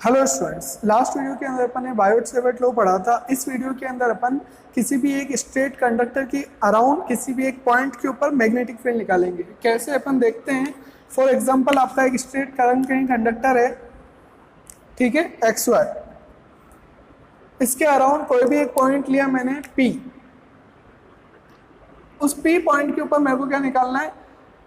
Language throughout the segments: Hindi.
हेलो स्टूडेंट्स, लास्ट वीडियो के अंदर अपन ने बायोट सेवर्ट लॉ पढ़ा था। इस वीडियो के अंदर अपन किसी भी एक स्ट्रेट कंडक्टर की अराउंड किसी भी एक पॉइंट के ऊपर मैग्नेटिक फील्ड निकालेंगे। कैसे अपन देखते हैं। फॉर एग्जांपल आपका एक स्ट्रेट करंट कहीं कंडक्टर है, ठीक है, एक्स वाई। इसके अराउंड कोई भी एक पॉइंट लिया मैंने पी। उस पी पॉइंट के ऊपर मेरे को क्या निकालना है,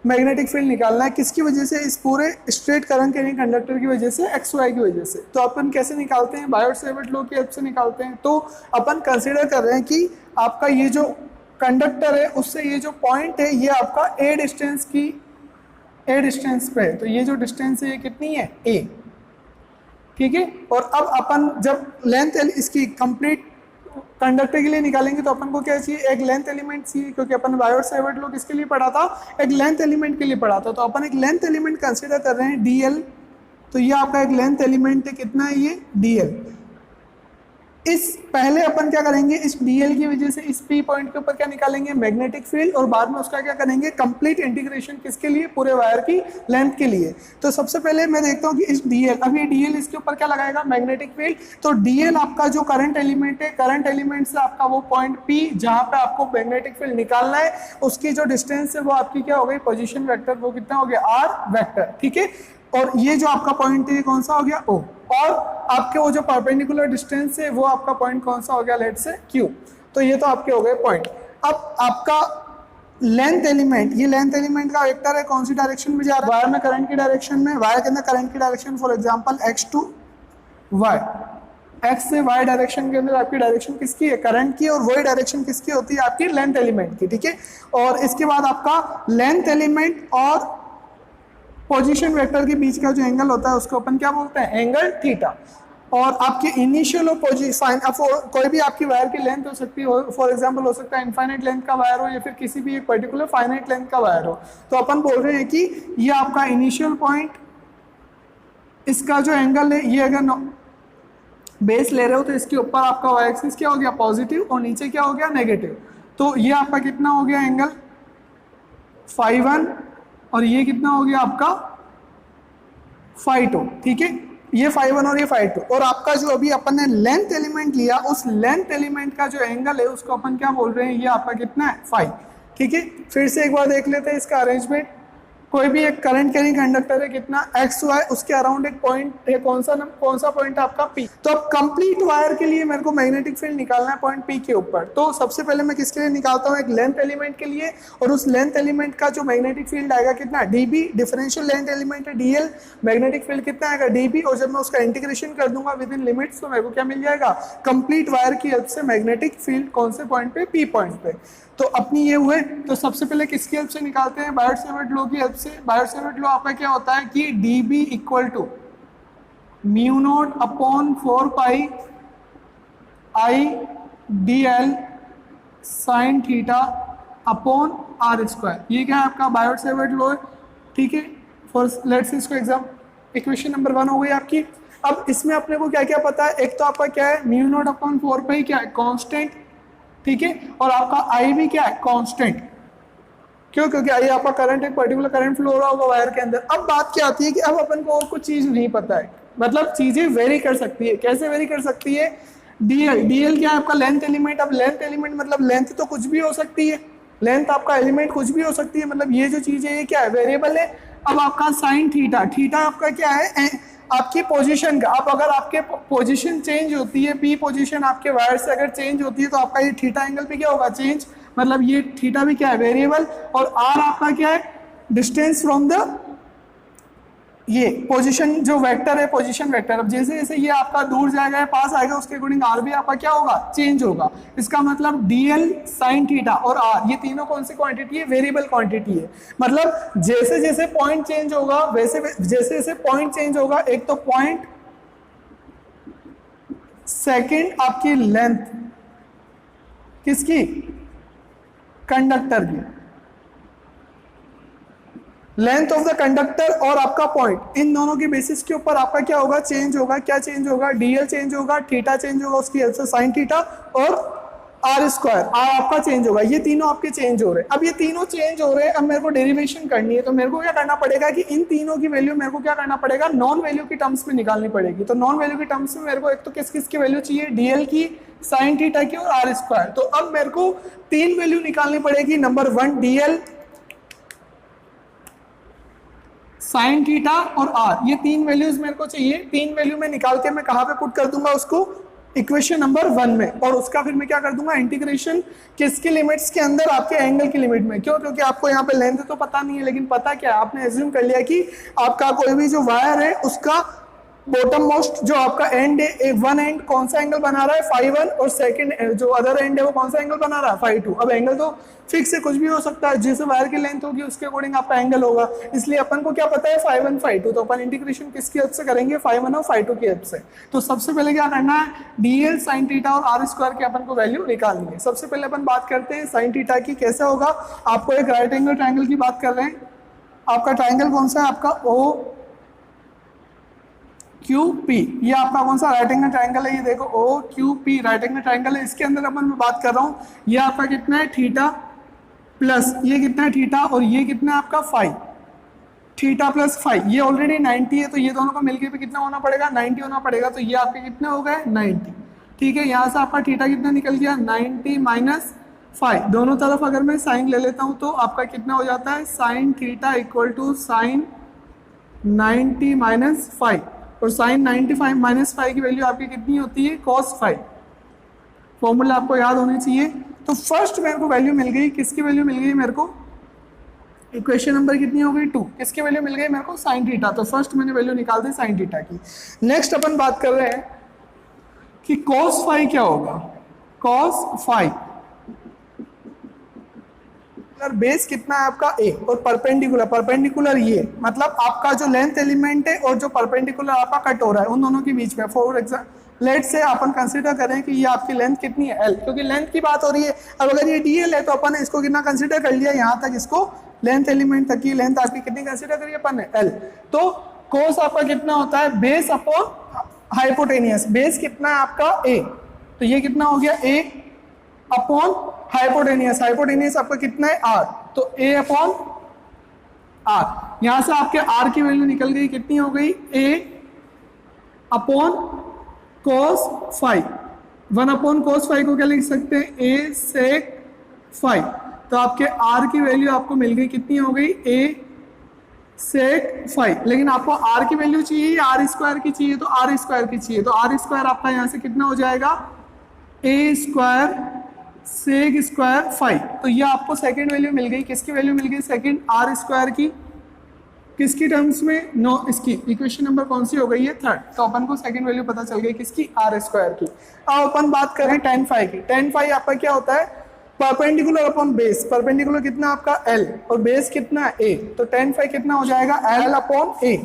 मैग्नेटिक फील्ड निकालना है। किसकी वजह से? इस पूरे स्ट्रेट करंट कैरिंग कंडक्टर की वजह से, एक्स वाई की वजह से। तो अपन कैसे निकालते हैं? बायोट सेवर्ट लॉ की हेल्प से निकालते हैं। तो अपन कंसीडर कर रहे हैं कि आपका ये जो कंडक्टर है उससे ये जो पॉइंट है ये आपका ए डिस्टेंस पे है। तो ये जो डिस्टेंस है ये कितनी है? ए, ठीक है। और अब अपन जब लेंथ इसकी कंप्लीट कंडक्टर के लिए निकालेंगे तो अपन को क्या चाहिए? एक लेंथ एलिमेंट चाहिए, क्योंकि अपन बायोट सेवर्ट लॉ किसके लिए पढ़ा था? एक लेंथ एलिमेंट के लिए पढ़ा था। तो अपन एक लेंथ एलिमेंट कंसीडर कर रहे हैं डीएल। तो ये आपका एक लेंथ एलिमेंट है, कितना है ये? डीएल। इस पहले अपन क्या करेंगे, इस डीएल की वजह से इस पी पॉइंट के ऊपर क्या निकालेंगे? Magnetic field. और बाद में उसका क्या करेंगे? Complete integration. किसके लिए? पूरे वायर की लेंथ के लिए। तो सबसे पहले मैं देखता हूँ कि इस डीएल, अब ये डीएल इसके ऊपर क्या लगाएगा? Magnetic field. तो डीएल आपका जो करंट एलिमेंट है, करंट एलिमेंट से आपका वो पॉइंट पी जहां पे आपको मैग्नेटिक फील्ड निकालना है, उसकी जो डिस्टेंस है वो आपकी क्या हो गई? Position vector. वो कितना हो गया? आर वेक्टर, ठीक है। और ये जो आपका पॉइंट है कौन सा हो गया? ओ। और आपके वो जो परपेंडिकुलर डिस्टेंस है वो आपका पॉइंट कौन सा हो गया? लेट से क्यू। तो ये तो आपके हो गए पॉइंट। अब आपका लेंथ एलिमेंट, ये लेंथ एलिमेंट का वेक्टर है, कौन सी डायरेक्शन में जा रहा है? वायर में करंट की डायरेक्शन में। वायर के अंदर करंट की direction for example X to Y. X से वाई डायरेक्शन के अंदर आपकी डायरेक्शन किसकी है? करंट की। और वही डायरेक्शन किसकी होती है? आपकी लेंथ एलिमेंट की, ठीक है। और इसके बाद आपका लेंथ एलिमेंट और पोजीशन वेक्टर के बीच का जो एंगल होता है उसको अपन क्या बोलते हैं? Angle theta. और आपके इनिशियल और पोजीशन, कोई भी आपकी वायर की लेंथ हो सकती है, फॉर एग्जांपल हो सकता है इनफाइनाइट लेंथ का वायर हो या फिर किसी भी एक पर्टिकुलर फाइनाइट लेंथ का वायर हो। तो अपन बोल रहे हैं कि ये आपका इनिशियल पॉइंट, इसका जो एंगल है ये अगर बेस ले रहे हो तो इसके ऊपर आपका वाई एक्सिस क्या हो गया? पॉजिटिव। और नीचे क्या हो गया? नेगेटिव। तो ये आपका कितना हो गया एंगल? φ1। और ये कितना हो गया आपका? φ2, ठीक है। ये φ1 और ये φ2। और आपका जो अभी अपन ने लेंथ एलिमेंट लिया, उस लेंथ एलिमेंट का जो एंगल है उसको अपन क्या बोल रहे हैं? ये आपका कितना है? φ, ठीक है। फिर से एक बार देख लेते हैं इसका अरेंजमेंट। कोई भी एक करंट कैरिंग कंडक्टर है, कितना? X Y. उसके अराउंड एक पॉइंट है, कौन सा पॉइंट है आपका? पी। तो अब कंप्लीट वायर के लिए मेरे को मैग्नेटिक फील्ड निकालना है पॉइंट पी के ऊपर। तो सबसे पहले मैं किसके लिए निकालता हूँ? एक लेंथ एलिमेंट के लिए। और उस लेंथ एलिमेंट का जो मैग्नेटिक फील्ड आएगा कितना? डीबी। डिफरेंशियल लेंथ एलिमेंट है डीएल। मैग्नेटिक फील्ड कितना आएगा? डीबी। और जब मैं उसका इंटीग्रेशन कर दूंगा विद इन लिमिट्स तो मेरे को क्या मिल जाएगा? कंप्लीट वायर की हेल्प से मैग्नेटिक फील्ड कौन से पॉइंट पे? पी पॉइंट पे। तो अपनी ये हुए। तो सबसे पहले किसकी हेल्प से निकालते हैं? बायोट सेवर्ट लॉ की हेल्प से। बायोट सेवर्ट लॉ आपका क्या होता है कि dB equal to mu naught upon 4 pi I D L sine theta upon R square. ये क्या है आपका? बायोट सेवर्ट लॉ, ठीक है। फॉर लेट्स से इसको एग्जाम इक्वेशन नंबर 1 हो गई आपकी। अब इसमें अपने को क्या क्या पता है? एक तो आपका क्या है? म्यू नॉट अपॉन 4 पाई क्या है? कांस्टेंट, ठीक है। और आपका आई भी क्या है? कांस्टेंट। क्यों? क्योंकि आई आपका करंट, एक पर्टिकुलर करंट फ्लो हो रहा होगा वायर के अंदर। अब बात क्या आती है कि अब अपन को और कुछ चीज नहीं पता है, मतलब चीजें वेरी कर सकती है। कैसे वेरी कर सकती है? डीएल। डीएल क्या है आपका? Length element. अब लेंथ एलिमेंट मतलब लेंथ तो कुछ भी हो सकती है, लेंथ आपका एलिमेंट कुछ भी हो सकती है, मतलब ये जो चीज है ये क्या है? वेरिएबल है। अब आपका साइन थीटा, थीटा आपका क्या है? आपकी पोजीशन का। अब अगर आपके पोजीशन चेंज होती है, पी पोजीशन आपके वायर से अगर चेंज होती है तो आपका ये थीटा एंगल पे क्या होगा? चेंज। मतलब ये थीटा भी क्या है? वेरिएबल। और आर आपका क्या है? डिस्टेंस फ्रॉम द ये पोजीशन जो वेक्टर है, पोजीशन वेक्टर। अब जैसे जैसे ये आपका दूर जाएगा, पास आएगा, उसके अकॉर्डिंग आर भी आपका क्या होगा? चेंज होगा। इसका मतलब डीएल साइन थीटा और आर, ये तीनों कौन सी क्वांटिटी है? वेरिएबल क्वांटिटी है। मतलब जैसे जैसे पॉइंट चेंज होगा वैसे जैसे जैसे पॉइंट चेंज होगा, एक तो पॉइंट, सेकंड आपकी लेंथ किसकी? कंडक्टर की। लेंथ ऑफ द कंडक्टर और आपका पॉइंट, इन दोनों के बेसिस के ऊपर आपका क्या होगा? चेंज होगा। क्या चेंज होगा? डीएल चेंज होगा, थीटा चेंज होगा, उसकी हेल्प से साइन थीटा, और आर स्क्वायर, आर आपका चेंज होगा, ये तीनों आपके चेंज हो रहे हैं। अब ये तीनों चेंज हो रहे हैं, अब मेरे को डेरिवेशन करनी है, तो मेरे को क्या करना पड़ेगा कि इन तीनों की वैल्यू मेरे को क्या करना पड़ेगा, नॉन वैल्यू की टर्म्स में निकालनी पड़ेगी। तो नॉन वैल्यू की टर्म्स में मेरे को एक तो किस किस की वैल्यू चाहिए, डीएल की, साइन थीटा की और आर स्क्वायर। तो अब मेरे को तीन वैल्यू निकालनी पड़ेगी, नंबर 1 डीएल, साइन थीटा और आर, ये तीन वैल्यूज मेरे को चाहिए। तीन वैल्यू में निकाल के मैं कहां पे पुट कर दूंगा उसको, इक्वेशन नंबर 1 में, और उसका फिर मैं क्या कर दूंगा, इंटीग्रेशन किसकी लिमिट्स के अंदर, आपके एंगल की लिमिट में। क्यों, क्योंकि आपको यहाँ पे लेंथ तो पता नहीं है, लेकिन पता क्या है, आपने एज्यूम कर लिया कि आपका कोई भी जो वायर है उसका बॉटम मोस्ट जो आपका एंड है, वन एंड कौन सा एंगल बना रहा है, φ1, और सेकंड जो अदर एंड है वो कौन सा एंगल बना रहा है, φ2। अब एंगल तो फिक्स है, कुछ भी हो सकता है, जिस वायर की लेंथ होगी उसके अकॉर्डिंग आपका एंगल होगा। इसलिए अपन को क्या पता है, φ1 φ2, तो अपन इंटीग्रेशन किसकी हेल्प से करेंगे, φ1 और φ2 की हेल्प से। तो सबसे पहले क्या करना है, डीएल साइन थीटा और आर स्क्वायर की अपन को वैल्यू निकालनी है। सबसे पहले अपन बात करते हैं साइन थीटा की, कैसे होगा। आपको एक राइट एंगल ट्राइंगल की बात कर रहे हैं, आपका ट्राइंगल कौन सा है, आपका ओ क्यू पी, ये आपका कौन सा राइट एंगल ट्राइंगल है, ये देखो O Q P right angle triangle है। इसके अंदर अपन मैं बात कर रहा हूँ, ये आपका कितना है, थीटा प्लस ये कितना है, थीटा, और ये कितना है आपका फाइव, थीटा प्लस फाइव, ये ऑलरेडी 90 है, तो ये दोनों को मिलकर भी कितना होना पड़ेगा, 90 होना पड़ेगा। तो ये आपके कितने हो गए, 90। ठीक है, यहाँ से आपका थीटा कितना निकल गया, 90 माइनस 5, दोनों तरफ अगर मैं साइन ले लेता हूँ तो आपका कितना हो जाता है, sine theta equal to sine 90 minus 5, और साइन 95 माइनस 5 की वैल्यू आपकी कितनी होती है, cos 5। फॉर्मूला आपको याद होनी चाहिए। तो फर्स्ट मेरे को वैल्यू मिल गई, किसकी वैल्यू मिल गई मेरे को, इक्वेशन नंबर कितनी हो गई 2, किसकी वैल्यू मिल गई मेरे को, साइन थीटा। तो फर्स्ट मैंने वैल्यू निकाल दी साइन थीटा की। नेक्स्ट अपन बात कर रहे हैं कि cos 5 क्या होगा, cos 5 बेस कितना है आपका a, और परपेंडिकुलर, परपेंडिकुलर ये मतलब आपका जो लेंथ एलिमेंट है और जो परपेंडिकुलर आपका कट हो रहा है उन दोनों के बीच में। फॉर एग्जाम्पल लेट से अपन कंसीडर करें कि ये आपकी लेंथ कितनी है l, क्योंकि लेंथ की बात हो रही है। अब अगर ये dl है तो अपन इसको कितना कंसीडर कर लिया, यहाँ तक इसको लेंथ एलिमेंट तक की लेंथ आपकी कितनी कंसीडर करिए अपन ने, l। तो कोस आपका कितना होता है, बेस अपॉन हाइपोटेनियस, बेस कितना है आपका a, तो ये कितना हो गया a अपॉन हाइपोटेनियस, हाइपोटेनियस आपका कितना है r, तो a अपॉन r। यहां से आपके r की वैल्यू निकल गई, कितनी हो गई, a upon cos 5, 1 upon cos 5 को क्या लिख सकते हैं, a sec 5। तो आपके r की वैल्यू आपको मिल गई, कितनी हो गई, a sec 5। लेकिन आपको r की वैल्यू चाहिए या r स्क्वायर की चाहिए, तो r स्क्वायर की चाहिए। तो r स्क्वायर आपका यहाँ से कितना हो जाएगा, a स्क्वायर सेक स्क्वायर 5। तो ये आपको सेकंड वैल्यू मिल गई, किसकी वैल्यू मिल गई, सेकंड आर स्क्वायर की, किसकी टर्म्स में, नो इसकी, इक्वेशन नंबर कौन सी हो गई है, थर्ड। तो अपन को सेकंड वैल्यू पता चल गई किसकी, आर स्क्वायर की। अब अपन बात करें tan फाइव की। tan फाइव आपका क्या होता है, परपेंडिकुलर अपॉन बेस, परपेंडिकुलर कितना आपका l और बेस कितना a, तो tan फाइव कितना हो जाएगा, l अपॉन a,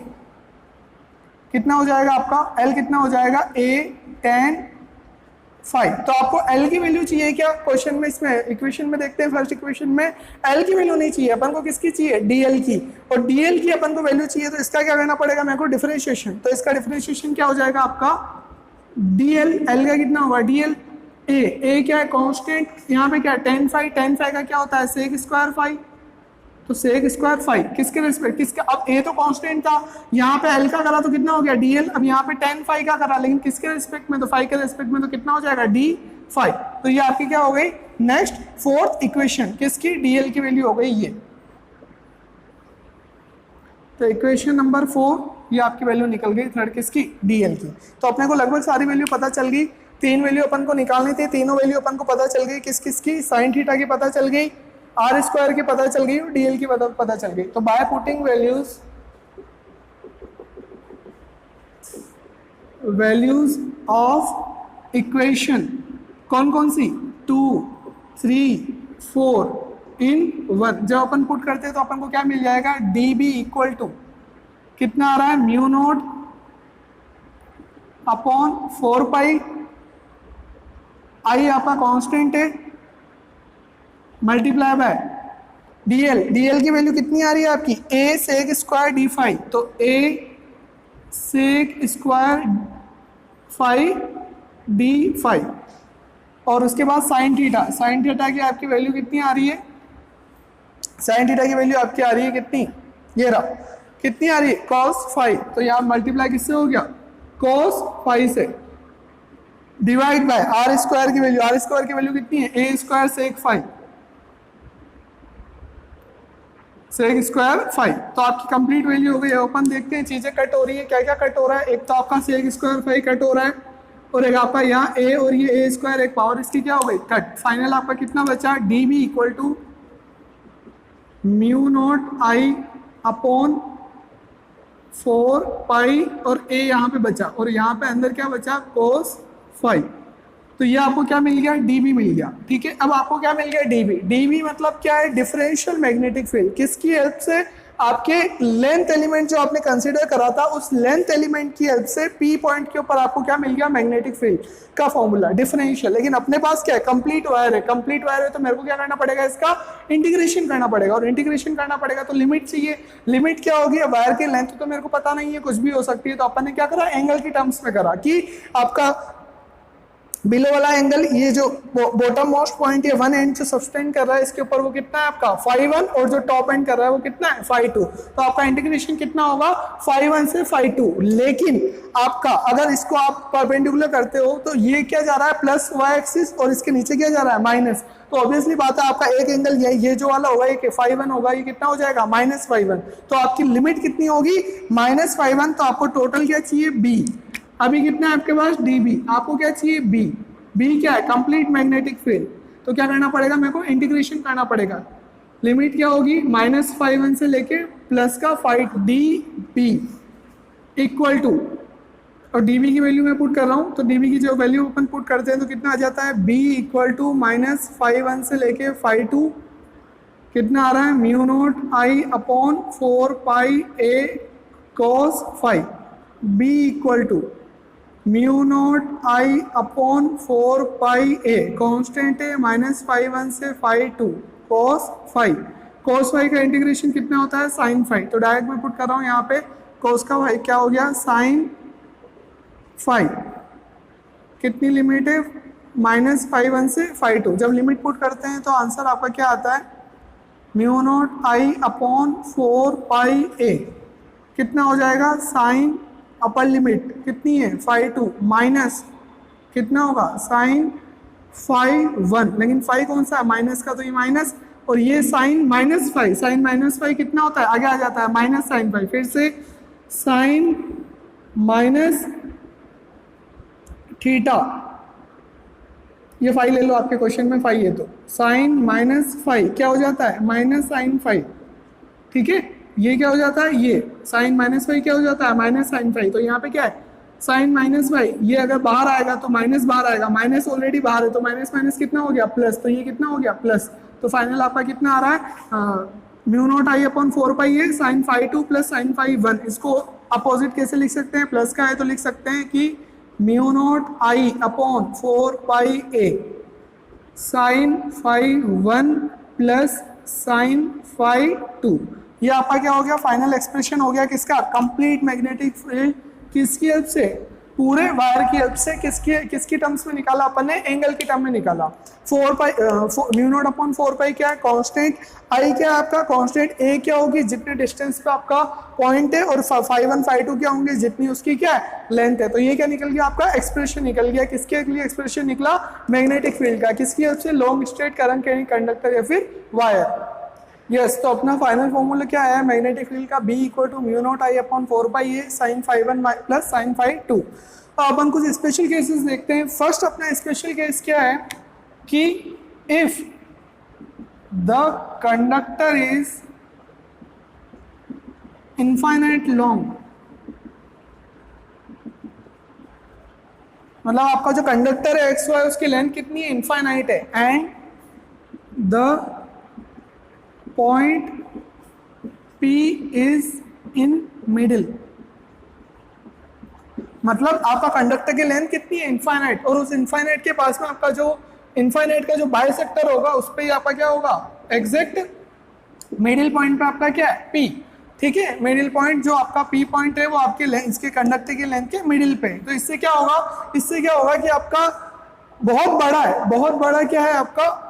कितना हो जाएगा आपका, l कितना हो जाएगा, a tan 5। तो आपको L की वैल्यू चाहिए क्या, क्वेश्चन में, इसमें इक्वेशन में देखते हैं, फर्स्ट इक्वेशन में L की वैल्यू नहीं चाहिए अपन को, किसकी चाहिए, DL की, और DL की अपन को वैल्यू चाहिए। तो इसका क्या करना पड़ेगा मेरे को, डिफरेंशिएशन। तो इसका डिफरेंशिएशन क्या हो जाएगा आपका, DL, L का कितना होगा, DL A क्या है, कांस्टेंट, यहाँ पे क्या है, tan 5, tan 5 का क्या होता है, सेक स्क्वायर 5, तो सेक स्क्वायर 5 किसके रिस्पेक्ट, किसका, अब a तो कांस्टेंट था, यहाँ पे l का करा तो कितना हो गया dl, अब यहाँ पे tan 5 का करा, लेकिन किसके रिस्पेक्ट में, तो 5 के रिस्पेक्ट में, तो कितना हो जाएगा d5। तो ये आपकी क्या हो गई, नेक्स्ट फोर्थ इक्वेशन किसकी, dl की वैल्यू हो गई ये। तो इक्वेशन नंबर 4 ये आपकी वैल्यू निकल गई थर्ड किसकी, dl की। तो अपने को लगभग सारी वैल्यू पता चल गई, तीन वैल्यू अपन को निकालनी थी, तीनों वैल्यू अपन को पता चल गई, किस किसकी, साइन थीटा की पता चल गई, आर स्क्वायर की पता चल गई और डीएल की पता चल गई। तो by putting values of equation कौन कौन सी, 2, 3, 4 इन 1, जब अपन पुट करते हैं तो अपन को क्या मिल जाएगा, डी बी इक्वल टू कितना आ रहा है, म्यू नोट अपॉन 4 पाई, आई आपका कांस्टेंट है, मल्टीप्लाई बाय डीएल, डीएल की वैल्यू कितनी आ रही है आपकी, a सेक स्क्वायर d5, तो a सेक स्क्वायर 5 d5, और उसके बाद साइन थीटा, साइन थीटा की आपकी वैल्यू कितनी आ रही है, साइन थीटा की वैल्यू आपकी आ रही है कितनी, ये रहा, कितनी आ रही है cos फाइव, तो यहाँ मल्टीप्लाई किससे हो गया cos फाइव से, डिवाइड बाय आर स्क्वायर की वैल्यू, आर स्क्वायर की वैल्यू कितनी है A square sec five, sec square five, तो आपकी कंप्लीट वैल्यू हो गई है। अपन देखते हैं चीजें कट हो रही है, क्या क्या कट हो रहा है, एक तो आपका सेक स्क्वायर फाइव कट हो रहा है, और एक आपका यहाँ ए और ये ए स्क्वायर एक पावर इसकी क्या हो गई कट, फाइनल आपका कितना बचा D B equal to mu naught I upon 4 pi और ए यहाँ पे बचा, और यहाँ पे अंदर क्या बचा cos फाइव, तो ये आपको क्या मिल गया डीबी मिल गया। ठीक है, अब आपको क्या मिल गया डीबी, डीबी मतलब क्या है डिफरेंशियल मैग्नेटिक फील्ड, किसकी हेल्प से, आपके लेंथ एलिमेंट जो आपने कंसीडर करा था उस लेंथ एलिमेंट की हेल्प से पी पॉइंट के ऊपर आपको क्या मिल गया मैग्नेटिक फील्ड का फॉर्मूला डिफरेंशियल। लेकिन अपने पास क्या है कंप्लीट वायर है, कंप्लीट वायर है तो मेरे को क्या करना पड़ेगा इसका इंटीग्रेशन करना पड़ेगा, और इंटीग्रेशन करना पड़ेगा तो लिमिट चाहिए, लिमिट क्या होगी, वायर की लेंथ तो मेरे को पता नहीं है, कुछ भी हो सकती है, तो अपन ने क्या करा एंगल की टर्म्स में करा कि आपका बिलो वाला एंगल, ये जो बॉटम मोस्ट पॉइंट है वन एंड जो सब्सटेंड कर रहा है इसके ऊपर वो कितना है आपका फाइव वन, और जो टॉप एंड कर रहा है वो कितना है फाइव टू, तो आपका इंटीग्रेशन कितना होगा फाइव वन से फाइव टू। लेकिन आपका अगर इसको आप परपेंडिकुलर करते हो तो ये क्या जा रहा है प्लस वाई एक्सिस, और इसके नीचे क्या जा रहा है माइनस, तो ऑब्वियसली बात है आपका एक एंगल ये जो वाला होगा ये फाइव वन होगा, ये कितना हो जाएगा माइनस फाइव वन, तो आपकी लिमिट कितनी होगी माइनस फाइव वन, तो आपको टोटल क्या चाहिए बी, अभी कितना है आपके पास डीबी, आपको क्या चाहिए बी, बी क्या है कंप्लीट मैग्नेटिक फील्ड, तो क्या करना पड़ेगा मेरे को इंटीग्रेशन करना पड़ेगा, लिमिट क्या होगी माइनस फाइव वन से लेके प्लस का five D B equal to, और डीबी की वैल्यू मैं पुट कर रहा हूँ, तो डीबी की जो वैल्यू अपन पुट करते हैं तो कितना आ जाता है B equal to minus five one से लेके फाइव टू, कितना आ रहा है mu naught I upon 4 pi A cos five, B equal to mu naught I upon 4 pi A, constant है माइनस फाइव वन से five two cos five, cos five का इंटीग्रेशन कितना होता है साइन फाइव, तो डायरेक्ट मैं पुट कर रहा हूँ यहाँ पे कॉस का फाइव क्या हो गया साइन फाइव, कितनी लिमिट है माइनस फाइव वन से फाइव टू, जब लिमिट पुट करते हैं तो आंसर आपका क्या आता है mu naught I upon 4 pi ए, कितना हो जाएगा साइन अपर लिमिट कितनी है फाइव टू माइनस कितना होगा साइन फाइव वन, लेकिन फाइव कौन सा है माइनस का, तो ये माइनस, और ये sine minus five, sine minus five कितना होता है आगे आ जाता है माइनस साइन फाइव, फिर से साइन माइनस थीटा, ये फाइव ले लो आपके क्वेश्चन में फाइव है तो साइन माइनस फाइव क्या हो जाता है माइनस साइन फाइव, ठीक है, ये क्या हो जाता है ये साइन माइनस फाइव क्या हो जाता है माइनस साइन फाइव, तो यहाँ पे क्या है साइन माइनस फाइव, ये अगर बाहर आएगा तो माइनस बाहर आएगा, माइनस ऑलरेडी बाहर है तो माइनस माइनस कितना हो गया प्लस, तो ये कितना हो गया प्लस, तो फाइनल आपका कितना आ रहा है mu naught I upon 4 pi है sine five two plus sine five one, इसको अपोजिट कैसे लिख सकते हैं प्लस का है तो लिख सकते हैं कि mu naught I upon 4 pi A sine five one plus sine five two, ये आपका क्या हो गया फाइनल एक्सप्रेशन हो गया किसका कंप्लीट मैग्नेटिक फील्ड, किसकी हेल्प से पूरे वायर की हेल्प से, किसकी टर्म्स में निकाला अपन ने एंगल की टर्म में निकाला, 4 पाई म्यू नॉट अपॉन 4 पाई क्या है कांस्टेंट, आई क्या है आपका कांस्टेंट, ए क्या होगी जितने डिस्टेंस पे आपका पॉइंट है, और फाइव वन फाइव टू क्या होंगे जितनी उसकी क्या है लेंथ है, तो ये क्या निकल गया आपका एक्सप्रेशन निकल गया, किसके लिए एक्सप्रेशन निकला मैग्नेटिक फील्ड का, किसकी हेल्प से long straight current carrying conductor या फिर वायर। यस तो अपना फाइनल फॉर्मूला क्या है मैग्नेटिक फील्ड का B equal to mu naught I upon 4 pi A sine five one plus sine five two. तो अपन कुछ स्पेशल केसेस देखते हैं। फर्स्ट अपना स्पेशल केस क्या है कि if the conductor is infinite long, मतलब आपका जो कंडक्टर है एक्स वाई उसकी लेंथ कितनी है इनफाइनाइट है, and the point P is in middle, मतलब आपका कंडक्टर की लेंथ कितनी है इनफाइनाइट, और उस इनफाइनाइट के पास में आपका जो इनफाइनाइट का जो बाइसेक्टर होगा उस पे ही आपका क्या होगा एग्जैक्ट मिडिल पॉइंट पे आपका क्या है P, ठीक है, मिडिल पॉइंट जो आपका P पॉइंट है वो आपके इसके कंडक्टर की लेंथ के मिडिल पे, तो इससे क्या होगा कि आपका बहुत बड़ा है, बहुत बड़ा क्या है आपका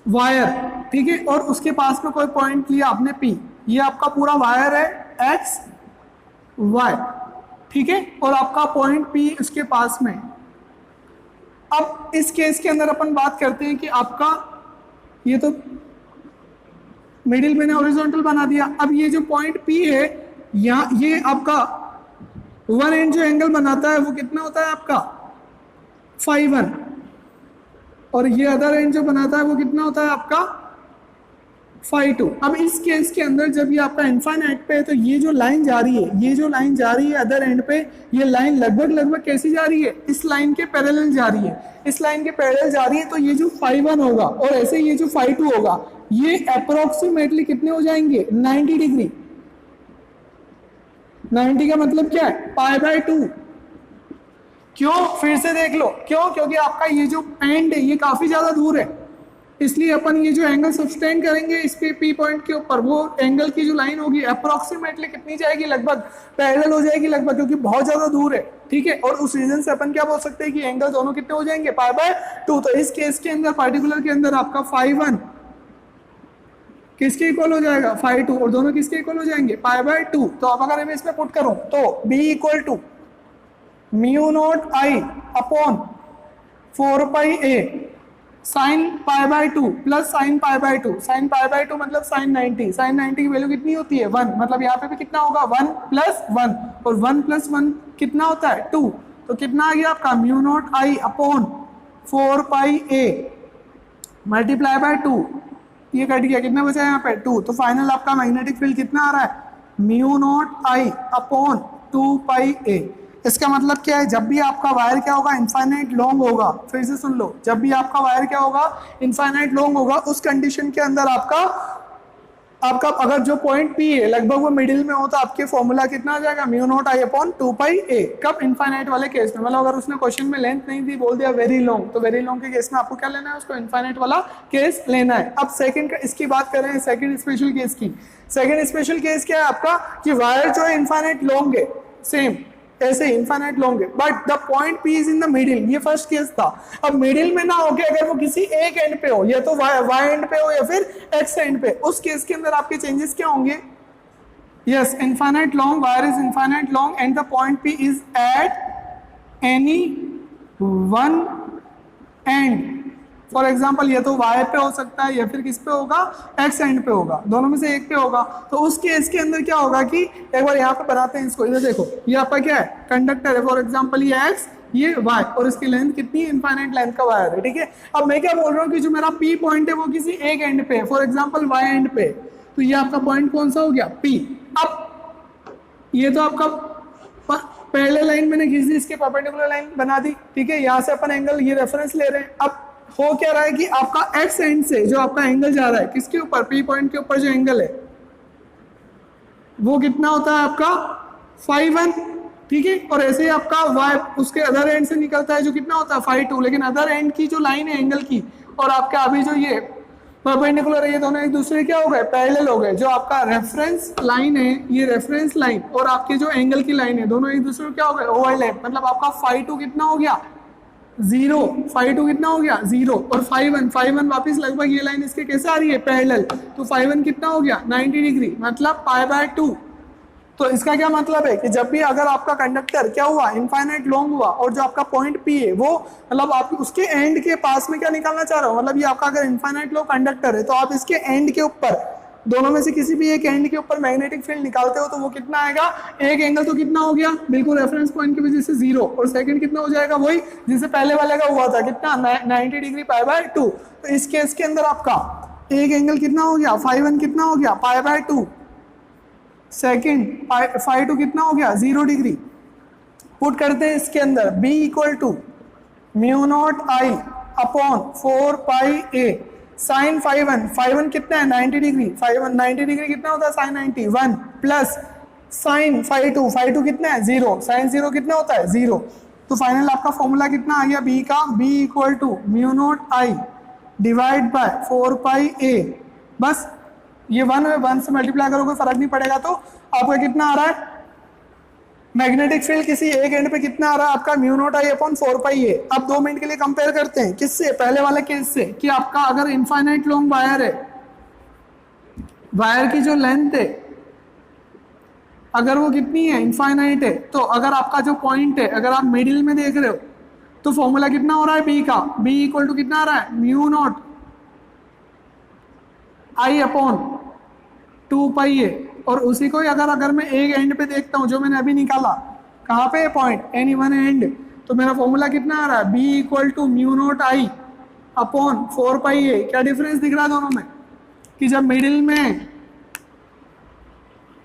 वायर, ठीक है, और उसके पास में कोई पॉइंट लिया आपने P, ये आपका पूरा वायर है एक्स वाई, ठीक है, और आपका पॉइंट P उसके पास में। अब इस केस के अंदर अपन बात करते हैं कि आपका ये तो मिडिल मैंने हॉरिजॉन्टल बना दिया। अब ये जो पॉइंट P है यहाँ, ये आपका वन एंड जो एंगल बनाता है वो कितना होता है आपका φ1, और ये अदर एंड जो बनाता है वो कितना होता है आपका φ2। अब इस केस के अंदर जब ये आपका इनफाइनाइट पे है तो ये जो लाइन जा रही है, ये जो लाइन जा रही है अदर एंड पे, ये लाइन लगभग कैसी जा रही है, इस लाइन के पैरेलल जा रही है, इस लाइन के पैरेलल जा रही है। तो ये जो φ1 होगा और ऐसे ये जो φ2 होगा, ये अप्रोक्सीमेटली कितने हो जाएंगे 90 डिग्री। 90 का मतलब क्या है π/2। क्यों, फिर से देख लो क्यों, क्योंकि आपका ये जो एंड है ये काफी ज्यादा दूर है, इसलिए अपन ये जो एंगल सब्सटेंड करेंगे इस पे P पॉइंट के ऊपर, वो एंगल की जो लाइन होगी अप्रोक्सीमेटली कितनी जाएगी, लगभग पैरेलल हो जाएगी लगभग, क्योंकि बहुत ज्यादा दूर है, ठीक है। और उस रीजन से अपन क्या बोल सकते हैं कि एंगल दोनों कितने हो जाएंगे π/2। तो इस केस के अंदर पर्टिकुलर के अंदर आपका φ1 किसके इक्वल हो जाएगा φ2, और दोनों किसके इक्वल हो जाएंगे π/2। तो अब अगर मैं इसमें पुट करूं तो B equal to μ0I upon 4πa sine π/2 plus sine π/2, sine π/2 मतलब साइन 90, साइन 90 की वैल्यू कितनी होती है 1, मतलब यहाँ पे भी कितना होगा 1 + 1, और 1 + 1 कितना होता है 2, तो कितना आ गया आपका μ0I upon 4πa multiply by 2, ये कट गया, कितना बचा यहाँ पे 2। तो फाइनल आपका मैग्नेटिक फील्ड कितना आ रहा है μ0I अपॉन 2πa। इसका मतलब क्या है, जब भी आपका वायर क्या होगा इनफाइनाइट लॉन्ग होगा, फिर से सुन लो, जब भी आपका वायर क्या होगा इनफाइनाइट लॉन्ग होगा, उस कंडीशन के अंदर आपका अगर जो पॉइंट P है लगभग वो मिडिल में हो तो आपके फॉर्मूला कितना आ जाएगा μ0I अपॉन 2πa। कब इनफाइनाइट वाले केस में, मतलब अगर उसने क्वेश्चन में लेंथ नहीं दी, बोल दिया वेरी लॉन्ग, तो वेरी लॉन्ग के केस में आपको क्या लेना है, उसको इनफाइनाइट वाला केस लेना है। अब सेकंड इसकी बात करें, सेकंड स्पेशल केस की। सेकंड स्पेशल केस क्या है आपका कि वायर जो है इनफाइनाइट लॉन्ग है, सेम ऐसे इनफाइनाइट लॉन्ग है, but the point P is in the middle, ये फर्स्ट केस था। अब मिडिल में ना होके अगर वो किसी एक एंड पे हो, या तो y एंड पे हो या फिर x एंड पे, उस केस के अंदर आपके चेंजेस क्या होंगे, yes infinite long, wire is infinite long and the point P is at any one and. For example ये तो y पे हो सकता है या फिर किस पे होगा x एंड पे होगा, दोनों में से एक पे होगा। तो उस केस के अंदर क्या होगा कि एक बार यहाँ पे बनाते हैं इसको, इधर देखो, ये आपका क्या है कंडक्टर है, फॉर एग्जाम्पल ये x ये y, और इसकी लेंथ कितनी इनफाइनाइट लेंथ का वायर है, ठीक है। अब मैं क्या बोल रहा हूँ कि जो मेरा P पॉइंट है वो किसी एक एंड पे है, फॉर एग्जाम्पल y एंड पे, तो ये आपका पॉइंट कौन सा हो गया P। अब ये तो आपका पहले लाइन मैंने खींच दी, इसके परपेंडिकुलर लाइन बना दी, ठीक है, यहाँ से अपन एंगल ये रेफरेंस ले रहे हैं। अब हो क्या रहा है कि आपका एक्स एंड से जो आपका एंगल जा रहा है किसके ऊपर, P पॉइंट के ऊपर जो एंगल है वो कितना होता है आपका φ1, ठीक है, और ऐसे ही आपका y उसके अदर एंड से निकलता है जो कितना होता है φ2, लेकिन अदर एंड की जो लाइन है एंगल की और आपका अभी जो ये परपेंडिकुलर है, ये दोनों एक दूसरे क्या हो गए पैरेलल हो गए। जो आपका रेफरेंस लाइन है, ये रेफरेंस लाइन और आपके जो एंगल की लाइन है, दोनों एक दूसरे को क्या हो गए ओवरलैप, मतलब आपका φ2 कितना हो गया 0, φ2 कितना हो गया 0, और φ1 वापस लगभग ये लाइन इसके कैसे आ रही है पैरेलल, तो φ1 कितना हो गया 90 डिग्री, मतलब π/2। तो इसका क्या मतलब है कि जब भी अगर आपका कंडक्टर क्या हुआ इनफाइनाइट लॉन्ग हुआ और जो आपका पॉइंट P है वो मतलब आप उसके एंड के पास में क्या निकालना चाह रहे हो, मतलब ये आपका अगर इनफाइनाइट लॉन्ग कंडक्टर है तो आप इसके एंड के ऊपर, दोनों में से किसी भी एक एंड के ऊपर मैग्नेटिक फील्ड निकालते हो तो वो कितना आएगा, एक एंगल तो कितना हो गया बिल्कुल रेफरेंस पॉइंट की वजह से 0, और सेकंड कितना हो जाएगा वही जिससे पहले वाले का हुआ था कितना 90 डिग्री π/2। तो इस केस के अंदर आपका एक एंगल कितना हो गया φ1 कितना हो गया π/2, सेकंड φ2 कितना हो गया 0 डिग्री। पुट करते हैं इसके अंदर B equal to μ0I upon 4πa sine φ1 कितना है 90 डिग्री, φ1 90 डिग्री कितना होता है साइन 90 1 प्लस साइन φ2 कितना है 0, साइन 0 कितना होता है 0। तो फाइनल आपका फॉर्मूला कितना आ गया B का, B equal to μ0I divide by 4πa, बस ये 1 से मल्टीप्लाई करोगे फर्क नहीं पड़ेगा। तो आपका कितना आ रहा है मैग्नेटिक फील्ड किसी एक एंड पे कितना आ रहा है आपका mu naught I upon 4 pi है। अब 2 मिनट के लिए कंपेयर करते हैं किससे, पहले वाले केस से, कि आपका अगर इनफाइनाइट लॉन्ग वायर है, वायर की जो लेंथ है अगर वो कितनी है, इनफाइनाइट है, तो अगर आपका जो पॉइंट है अगर आप मिडिल में देख रहे हो तो फॉर्मूला कितना हो रहा है बी का, बी इक्वल टू कितना आ रहा है, म्यू नॉट आई अपॉन 2 पाई है। और उसी को ही अगर मैं एक एंड पे देखता हूं जो मैंने अभी निकाला, कहाँ पे पॉइंट एनी वन एंड, तो मेरा फॉर्मूला कितना आ रहा है, B equal to mu naught I upon 4 pi है। क्या डिफरेंस दिख रहा है दोनों में, कि जब मिडिल में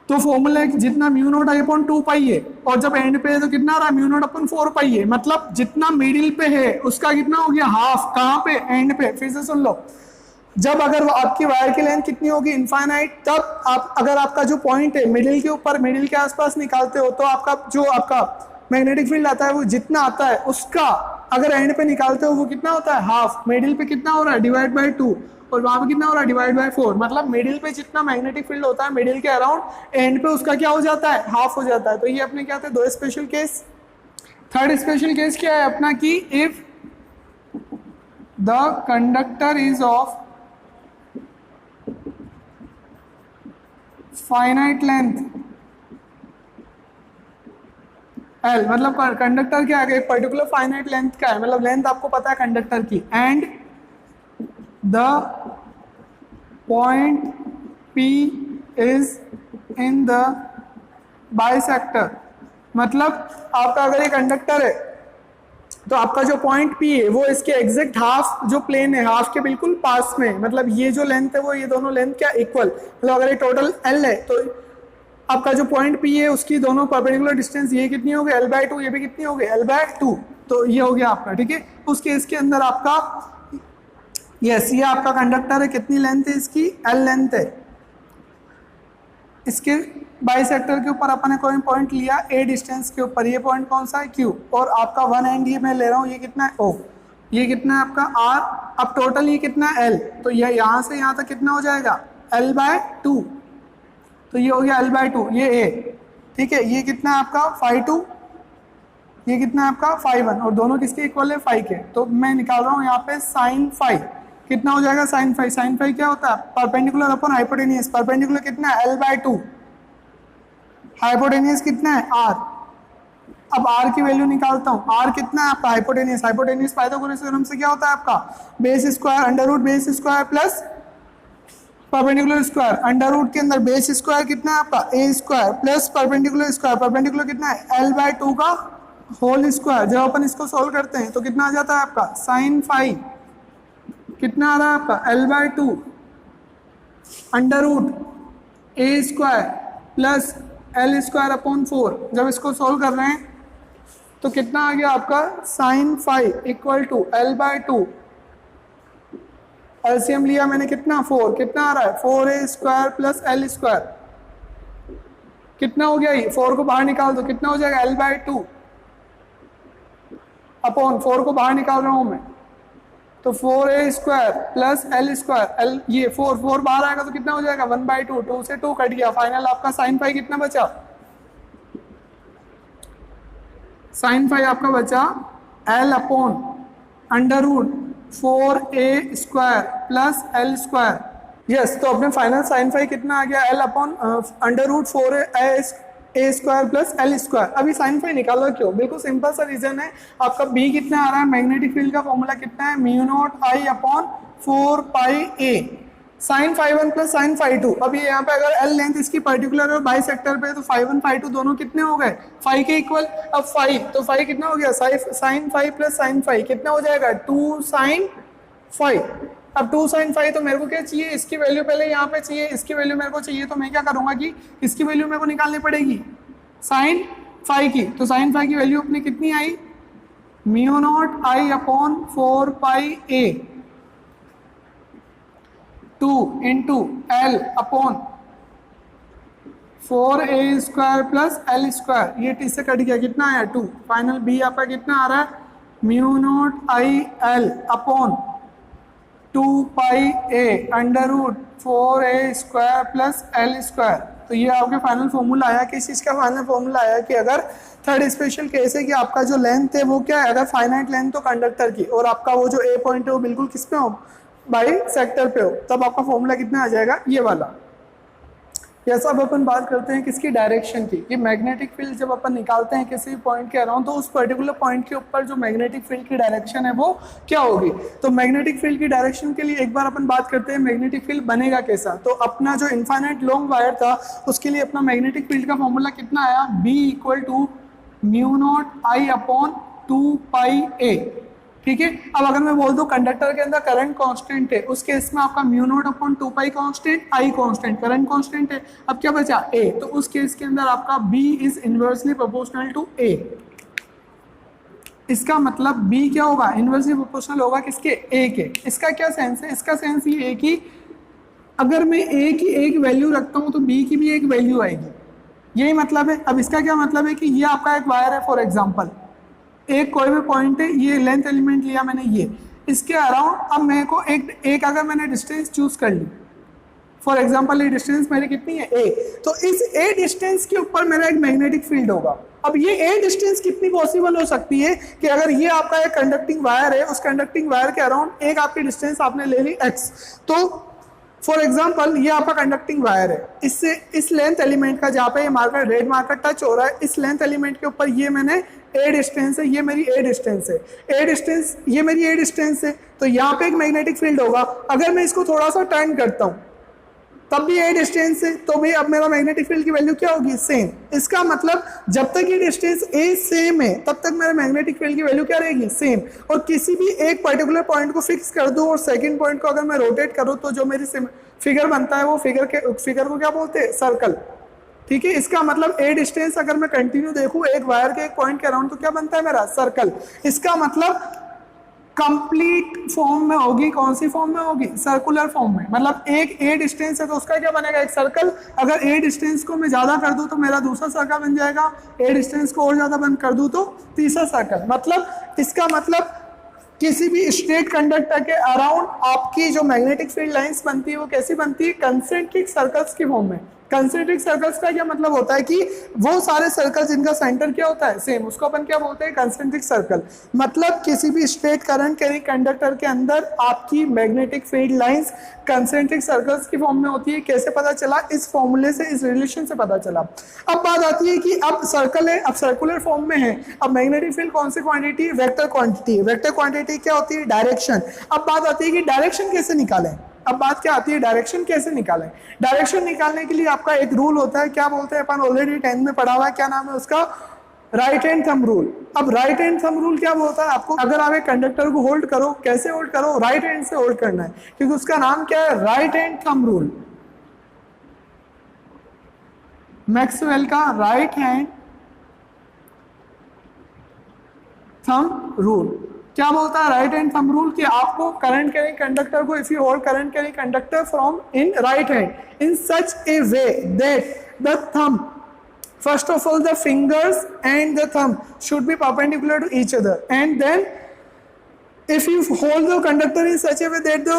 तो फॉर्मूला जितना म्यू नॉट आई अपॉन 2 पाई है, और जब एंड पे है तो कितना आ रहा है, म्यू नॉट अपॉन 4 पाई है। मतलब जितना मिडिल पे है उसका कितना हो गया, हाफ। कहाँ पे, एंड पे। फिर से सुन लो, जब अगर आपकी वायर की लेंथ कितनी होगी, इनफाइनाइट, तब आप अगर आपका जो पॉइंट है मिडिल के ऊपर, मिडिल के आसपास निकालते हो, तो आपका जो आपका मैग्नेटिक फील्ड आता है वो जितना आता है उसका अगर एंड पे निकालते हो वो कितना होता है, हाफ। मिडिल पे कितना हो रहा है, डिवाइड बाय 2, और वहां पे कितना हो रहा है, डिवाइड बाय 4। मतलब मिडिल पे जितना मैग्नेटिक फील्ड होता है मिडिल के अराउंड, एंड पे उसका क्या हो जाता है, हाफ हो जाता है। तो ये अपने क्या थे, 2 special case. Third special case क्या है अपना, कि if the conductor is of finite length L, मतलब कंडक्टर क्या है, एक पर्टिकुलर फाइनाइट लेंथ का है, मतलब लेंथ आपको पता है कंडक्टर की, and the point P is in the bisector. मतलब आपका अगर ये कंडक्टर है तो आपका जो पॉइंट P है वो इसके एग्जैक्ट हाफ जो प्लेन है, हाफ के बिल्कुल पास में, मतलब ये जो लेंथ है वो ये दोनों लेंथ क्या इक्वल, मतलब अगर ये टोटल L है तो आपका जो पॉइंट P है उसकी दोनों परपेंडिकुलर डिस्टेंस ये कितनी हो गई, L/2, ये भी कितनी हो गई, L/2। तो ये हो गया आपका, ठीक है। उस केस के अंदर आपका यस, ये आपका कंडक्टर है, कितनी लेंथ है इसकी, L लेंथ है। इसके बाइसेक्टर के ऊपर अपन ने कोई पॉइंट लिया A डिस्टेंस के ऊपर, ये पॉइंट कौन सा है, Q, और आपका वन एंड ये मैं ले रहा हूँ, ये कितना है O, ये कितना है आपका R। अब टोटल ये कितना है L, तो ये यहाँ से यहाँ तक कितना हो जाएगा, L/2। तो ये हो गया L/2, ये A, ठीक है। ये कितना है आपका φ2, ये कितना है आपका φ1, और दोनों किसके इक्वल है, φ के। तो मैं निकाल रहा हूँ यहाँ पे sin φ, कितना हो जाएगा sin φ। sin φ क्या होता है, परपेंडिकुलर अपॉन हाइपोटेनियस। परपेंडिकुलर कितना है, L/2, हाइपोटेनियस कितना है, R। अब R की वैल्यू निकालता हूँ, R कितना है आपका, हाइपोटेनियस। हाइपोटेनियस पाइथागोरस थ्योरम से क्या होता है आपका, base square under root base square plus perpendicular square. Under root के अंदर बेस स्क्वायर कितना है आपका, A square plus perpendicular square. Perpendicular कितना है, L/2 का होल स्क्वायर। जब अपन इसको सोल्व करते हैं तो कितना आ जाता है आपका, sin φ कितना आ रहा है आपका, L/2 under root A square plus L square upon 4। जब इसको सोल्व कर रहे हैं तो कितना आ गया आपका, sin φ equal to L/2, LCM लिया मैंने कितना, 4, कितना आ रहा है, 4A square plus L square, कितना हो गया ये, 4 को बाहर निकाल दो, कितना हो जाएगा, L/2 अपॉन 4 को बाहर निकाल रहा हूं मैं, तो 4A square plus L square, L ये 4 बाहर आएगा तो कितना हो जाएगा, 1/2, 2 से 2 कट गया। फाइनल आपका sin φ कितना बचा, sin φ आपका बचा L upon under root 4A square plus L square. Yes, तो अपने फाइनल sin φ कितना आ गया, L upon under root 4A square plus L square. अभी sin φ निकालो क्यों, बिल्कुल सिंपल सा रीजन है। आपका B कितना आ रहा है, मैग्नेटिक फील्ड का फॉर्मूला कितना है, mu naught I upon 4 pi A sin φ1 plus sin φ2। अब ये यहाँ पे अगर L लेंथ इसकी पर्टिकुलर और बाई सेक्टर पे, तो φ1 φ2 दोनों कितने हो गए, φ के इक्वल। अब φ, तो φ कितना हो गया, sin φ प्लस sin φ कितना हो जाएगा, 2 sin φ। अब 2 sin φ तो मेरे को क्या चाहिए, इसकी वैल्यू पहले यहाँ पे चाहिए, इसकी वैल्यू मेरे को चाहिए, तो मैं क्या करूंगा कि इसकी वैल्यू मेरे को निकालनी पड़ेगी sin φ की। तो sin φ की वैल्यू अपनी कितनी आई, mu naught I upon 4 pi A 2 into L upon 4A square plus L square, ये T से कट गया, कितना आया 2। फाइनल B आपका कितना आ रहा है, mu naught I L upon 2 pi A under root 4A square plus L square. तो ये आपके फाइनल फॉर्मूला आया। किस चीज़ का फाइनल फॉर्मूला आया कि अगर थर्ड स्पेशल केस है कि आपका जो लेंथ है वो क्या है, अगर फाइनाइट लेंथ तो कंडक्टर की और आपका वो जो ए पॉइंट है वो बिल्कुल किस पे हो, बाई सेक्टर पे हो, तब आपका फॉर्मूला कितना आ जाएगा, ये वाला। ये सब अपन बात करते हैं किसकी, डायरेक्शन की। कि मैग्नेटिक फील्ड जब अपन निकालते हैं किसी पॉइंट के अराउंड, तो उस पर्टिकुलर पॉइंट के ऊपर जो मैग्नेटिक फील्ड की डायरेक्शन है वो क्या होगी। तो मैग्नेटिक फील्ड की डायरेक्शन के लिए एक बार अपन बात करते हैं मैग्नेटिक फील्ड बनेगा कैसा। तो अपना जो इनफाइनाइट लॉन्ग वायर था उसके लिए अपना मैग्नेटिक फील्ड का फॉर्मूला कितना आया, B = μ0I/2πa। ठीक है। अब अगर मैं बोल दूं कंडक्टर के अंदर करंट कांस्टेंट है, उस केस में आपका μ0/2π constant, I constant, current constant है। अब क्या बचा, A। तो उस केस के अंदर आपका B is inversely proportional to A। इसका मतलब B क्या होगा, इनवर्सली प्रोपोर्शनल होगा किसके, A के। इसका क्या सेंस है, इसका सेंस ये है कि अगर मैं A की एक वैल्यू रखता हूं तो B की भी एक वैल्यू आएगी, यही मतलब है। अब इसका क्या मतलब है कि ये आपका एक वायर है, फॉर एग्जांपल एक कोई भी पॉइंट है, ये लेंथ एलिमेंट लिया मैंने, ये इसके अराउंड अब मेरे को एक अगर मैंने डिस्टेंस चूज कर ली, फॉर एग्जांपल ये डिस्टेंस मेरी कितनी है, A। तो इस A डिस्टेंस के ऊपर मेरा एक मैग्नेटिक फील्ड होगा। अब ये A डिस्टेंस कितनी पॉसिबल हो सकती है कि अगर ये आपका एक कंडक्टिंग वायर है, उस कंडक्टिंग वायर के अराउंड एक आपकी डिस्टेंस आपने ले ली x। तो फॉर एग्जाम्पल ये आपका कंडक्टिंग वायर है, इससे इस लेंथ एलिमेंट का जहाँ पे ये मार्कर रेड मार्कर टच हो रहा है, इस लेंथ एलिमेंट के ऊपर ये मैंने A डिस्टेंस है, ये मेरी A डिस्टेंस है, A डिस्टेंस, ये मेरी A डिस्टेंस है। तो यहाँ पे एक मैग्नेटिक फील्ड होगा। अगर मैं इसको थोड़ा सा टर्न करता हूँ तब भी A डिस्टेंस है, तो भी अब मेरा मैग्नेटिक फील्ड की वैल्यू क्या होगी, सेम। इसका मतलब जब तक ये डिस्टेंस A सेम है तब तक मेरे मैग्नेटिक फील्ड की वैल्यू क्या रहेगी, सेम। और किसी भी एक पर्टिकुलर पॉइंट को फिक्स कर दूं और सेकंड पॉइंट को अगर मैं रोटेट करूं तो जो मेरी फिगर बनता है वो फिगर को क्या बोलते हैं, सर्कल। ठीक है। इसका मतलब A डिस्टेंस अगर मैं कंटिन्यू देखूं एक वायर के एक पॉइंट के अराउंड तो क्या बनता है मेरा, सर्कल। इसका मतलब कंप्लीट फॉर्म में होगी, कौन सी फॉर्म में होगी, सर्कुलर फॉर्म में। मतलब एक A डिस्टेंस है तो उसका क्या बनेगा, एक सर्कल। अगर A डिस्टेंस को मैं ज्यादा कर दूं तो मेरा दूसरा सर्कल बन जाएगा, A डिस्टेंस को और ज्यादा बंद कर दूं तो तीसरा सर्कल। मतलब इसका मतलब किसी भी स्ट्रेट कंडक्टर के अराउंड आपकी जो मैग्नेटिक फील्ड लाइंस बनती है वो कैसी बनती है, कंसेंट्रिक सर्कल्स की फॉर्म में। कंसेंट्रिक सर्कल्स का क्या मतलब होता है कि वो सारे सर्कल जिनका सेंटर क्या होता है, सेम, उसको अपन क्या बोलते हैं, कंसेंट्रिक सर्कल। मतलब किसी भी स्ट्रेट करंट कैरी कंडक्टर के अंदर आपकी magnetic field lines concentric circles की फॉर्म में होती है। कैसे पता चला, इस फॉर्मूले से, इस रिलेशन से पता चला। अब बात आती है कि अब सर्कल है, अब सर्कुलर फॉर्म में है, अब मैग्नेटिक फील्ड कौन सी quantity, vector quantity. Vector quantity क्या होती है, डायरेक्शन। अब बात आती है कि डायरेक्शन कैसे निकालें। अब बात क्या आती है, डायरेक्शन कैसे निकालें। डायरेक्शन निकालने के लिए आपका एक रूल होता है, क्या बोलते हैं अपन, ऑलरेडी 10th में पढ़ा हुआ है, क्या नाम है उसका, राइट हैंड थंब रूल। अब राइट हैंड थंब रूल क्या बोलता है आपको, अगर आप एक कंडक्टर को होल्ड करो, कैसे होल्ड करो, राइट हैंड से होल्ड करना है, क्योंकि उसका नाम क्या है, right hand thumb rule. Maxwell का राइट हैंड थंब रूल क्या बोलता है, राइट हैंड थंब रूल, कि आपको करंट कैरिंग कंडक्टर को, if you hold current carrying conductor from in right hand in such A way that the thumb, first of all the fingers and the thumb should be perpendicular to each other, and then if you hold the conductor in such a way that the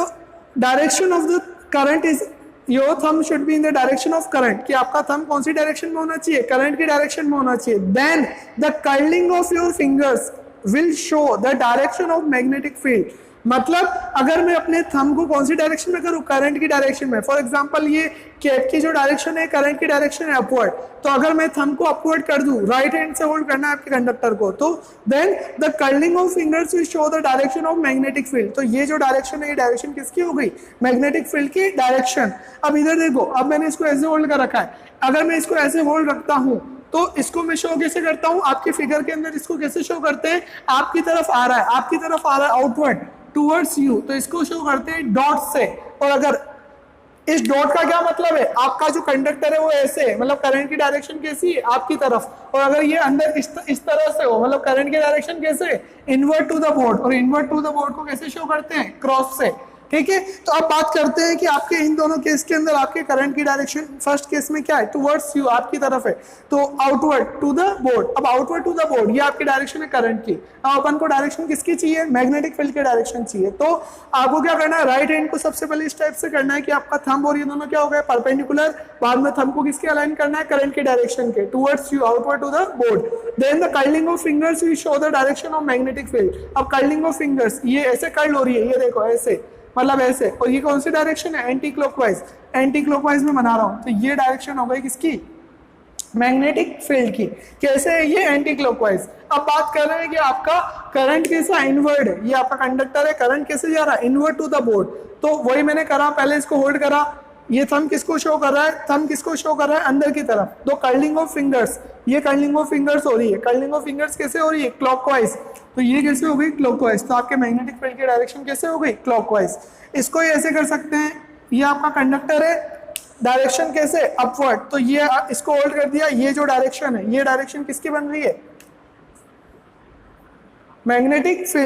direction of the current is, your thumb should be in the direction of current, कि आपका thumb कौन सी डायरेक्शन में होना चाहिए, करंट की डायरेक्शन में होना चाहिए, then the curling of your fingers will show the direction of magnetic field। मतलब अगर मैं अपने थंब को कौन सी डायरेक्शन में करूं, करंट की डायरेक्शन में। फॉर एग्जांपल ये कैप की जो डायरेक्शन है, करंट की डायरेक्शन है अपवर्ड, तो अगर मैं थंब को अपवर्ड कर दूं, राइट हैंड से होल्ड करना है आपके कंडक्टर को, तो then the curling of fingers will show the direction of magnetic field. तो ये जो डायरेक्शन है, ये डायरेक्शन किसकी हो गई, मैग्नेटिक फील्ड की डायरेक्शन। अब इधर देखो, अब मैंने इसको ऐसे होल्ड कर रखा है, अगर मैं इसको ऐसे होल्ड रखता हूं तो इसको मैं शो कैसे करता हूं, आपके फिगर के अंदर इसको कैसे शो करते हैं, आपकी तरफ आ रहा है, आपकी तरफ आ रहा है, आउटवर्ड टूवर्ड्स यू, तो इसको शो करते हैं डॉट से। और अगर इस डॉट का क्या मतलब है, आपका जो कंडक्टर है वो ऐसे है, मतलब करंट की डायरेक्शन कैसी है, आपकी तरफ, और अगर ये अंदर इस तरह से हो, मतलब करंट की डायरेक्शन कैसे, इनवर्ट टू द बोर्ड। और इनवर्ट टू द बोर्ड को कैसे शो करते हैं, क्रॉस से। ठीक है। तो अब बात करते हैं कि आपके इन दोनों केस के अंदर आपके करंट की डायरेक्शन फर्स्ट केस में क्या है, टुवर्ड्स यू, आपकी तरफ है, तो आउटवर्ड टू द बोर्ड। अब आउटवर्ड टू द बोर्ड ये आपकी डायरेक्शन है करंट की। अब अपन को डायरेक्शन किसकी चाहिए, मैग्नेटिक फील्ड की डायरेक्शन चाहिए। तो आपको क्या करना है, राइट हैंड को सबसे पहले इस टाइप से करना है कि आपका थंब और ये दोनों क्या हो गए परपेंडिकुलर, बाद में थंब को किसके अलाइन करना है, करंट की डायरेक्शन के, towards you, outward to the board. Then the curling of fingers will show the direction of magnetic field. अब कर्लिंग ऑफ फिंगर्स ये ऐसे कर्ल हो रही है, ये देखो ऐसे, मतलब ऐसे, और ये कौन सी डायरेक्शन है, एंटी क्लॉकवाइज, एंटी क्लॉकवाइज में बना रहा हूं, तो ये डायरेक्शन हो गई किसकी, मैग्नेटिक फील्ड की। कैसे है ये, एंटी क्लॉकवाइज। अब बात कर रहे हैं कि आपका करंट कैसा इनवर्ड है, ये आपका कंडक्टर है, करंट कैसे जा रहा है, इनवर्ड टू द बोर्ड। तो वही मैंने करा, पहले इसको होल्ड करा, ये थंब किसको शो कर रहा है, थंब किसको शो कर रहा है, अंदर की तरफ। तो कर्लिंग ऑफ फिंगर्स, ये कर्लिंग ऑफ फिंगर्स हो रही है, कर्लिंग ऑफ फिंगर्स कैसे हो रही है, क्लॉकवाइज। तो ये कैसे हो गई, क्लॉकवाइज। तो आपके मैग्नेटिक फील्ड की डायरेक्शन कैसे हो गई, क्लॉकवाइज। इसको ये ऐसे कर सकते हैं, ये आपका कंडक्टर है, डायरेक्शन कैसे, अपवर्ड। तो ये इसको होल्ड कर दिया, ये जो डायरेक्शन है, ये डायरेक्शन किसकी बन रही है, मैग्नेटिक फील्ड